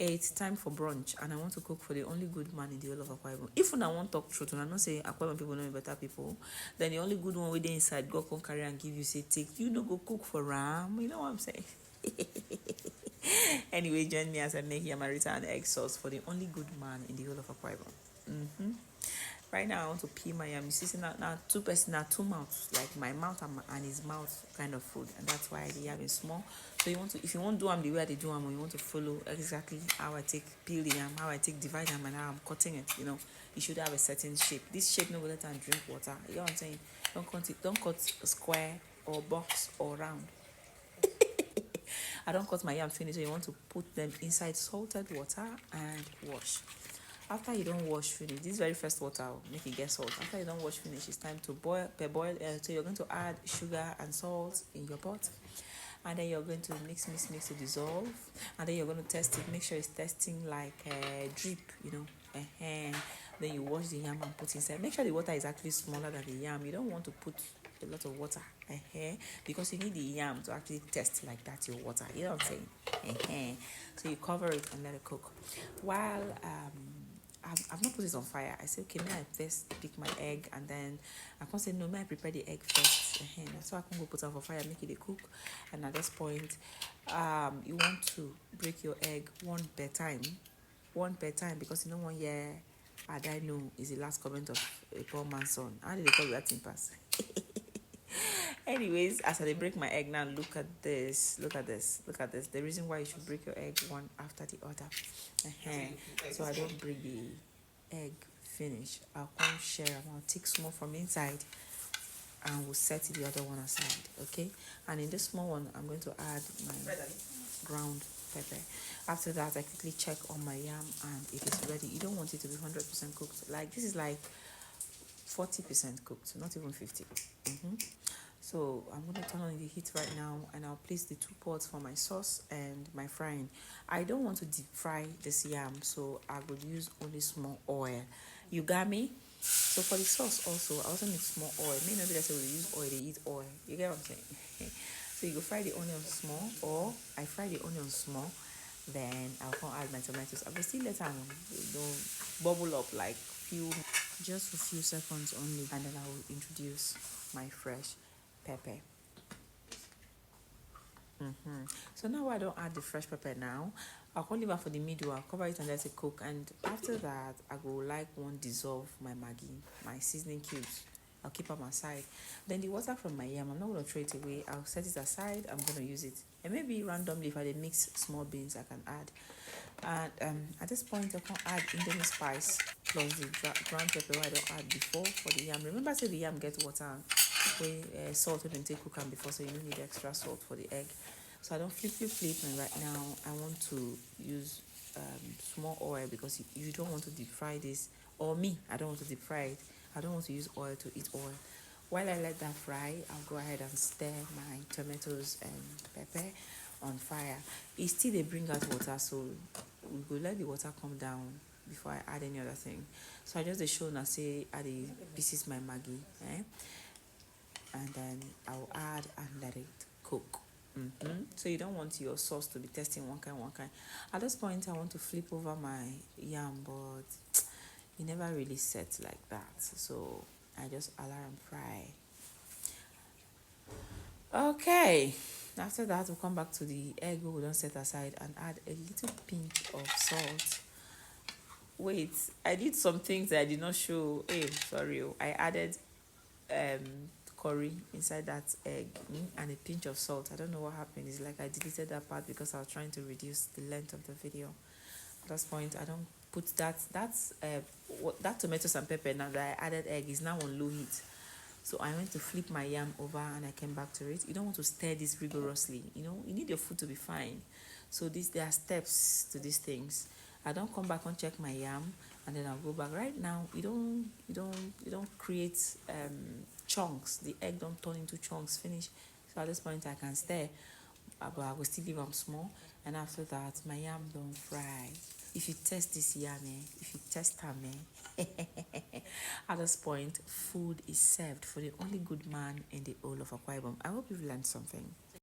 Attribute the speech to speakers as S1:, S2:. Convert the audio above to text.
S1: It's time for brunch and I want to cook for the only good man in the whole of Akwa Ibom. If una wan talk truth, una know say Akwa Ibom people know be better people, then the only good one wey dey inside, God come carry and give you, say take. You no go cook for am. You know what I'm saying? Anyway, join me as I make Yamarita and egg sauce for the only good man in the whole of Akwa Ibom. Right now, I want to peel my yam. You see, now two person, now two mouths, like my mouth and his mouth kind of food, and that's why the yam is small. So you want to, if you want to do them the way I do them, or you want to follow exactly how I take peel the yam, how I take divide them, and how I'm cutting it. You know, you should have a certain shape. This shape no go let them drink water. You know what I'm saying? Don't cut square or box or round. I don't cut my yam finish, so you want to put them inside salted water and wash. After you don't wash finish, this very first water will make it get salt. After you don't wash finish, it's time to boil. So you're going to add sugar and salt in your pot, and then you're going to mix to dissolve, and then you're going to test it. Make sure it's testing like a drip, you know. Then you wash the yam and put inside. Make sure the water is actually smaller than the yam. You don't want to put a lot of water, because you need the yam to actually test like that your water. You know what I'm saying? So you cover it and let it cook. While I've not put it on fire. I say, okay, may I first pick my egg, and then I can say, no, may I prepare the egg first. So I can go put it on fire, make it a cook. And at this point, you want to break your egg one per time, because you know 1 year, I know is the last comment of a poor man's son. How did they call that thing pass? Anyways, as I break my egg now, look at this. The reason why you should break your egg one after the other. So I don't break the egg finish. I'll come share them. I'll take small from inside and we'll set the other one aside. Okay? And in this small one, I'm going to add my ground pepper. After that, I quickly check on my yam and it is ready. You don't want it to be 100% cooked. Like this is like 40% cooked, not even 50. So I'm going to turn on the heat right now, and I'll place the 2 pots for my sauce and my frying. I don't want to deep fry this yam, so I will use only small oil. You got me? So for the sauce also, I also need small oil. Maybe that's why we use oil, they eat oil. You get what I'm saying? So you go fry the onions small, or I fry the onions small, then I'll come add my tomatoes. I will still let them bubble up like just for a few seconds only, and then I will introduce my fresh pepper. So now I don't add the fresh pepper now. I'll leave it for the middle. I'll cover it and let it cook. And after that, I go dissolve my Maggi, my seasoning cubes. I'll keep them aside. Then the water from my yam, I'm not going to throw it away. I'll set it aside. I'm going to use it. And maybe randomly, if I mix small beans, I can add. And at this point, I can add Indomie spice plus the ground pepper I don't add before for the yam. Remember, say the yam get water, salt when take cook them before, so you don't need extra salt for the egg. So I don't flip, and right now I want to use small oil, because you don't want to deep fry this, or me, I don't want to deep fry it. I don't want to use oil to eat oil. While I let that fry, I'll go ahead and stir my tomatoes and pepper on fire. It still they bring out water, so we will let the water come down before I add any other thing. So I just show now say add the pieces my Maggi, and then I'll add and let it cook. So you don't want your sauce to be testing one kind. At this point, I want to flip over my yam, but it never really sets like that, so I just allow them fry. Okay, after that we'll come back to the egg we don't set aside and add a little pinch of salt. Wait, I did some things that I did not show. Sorry, I added curry inside that egg and a pinch of salt. I don't know what happened. It's like I deleted that part because I was trying to reduce the length of the video. At this point, I don't put that tomatoes and pepper now that I added egg is now on low heat. So I went to flip my yam over and I came back to it. You don't want to stir this rigorously. You know, you need your food to be fine. So there are steps to these things. I don't come back and check my yam, and then I'll go back. Right now, you don't create chunks. The egg don't turn into chunks. Finish. So at this point, I can stir, but I will still leave them small. And after that, my yam don't fry. If you test this yam, if you test them, at this point, food is served for the only good man in the whole of Akwa Ibom. I hope you've learned something.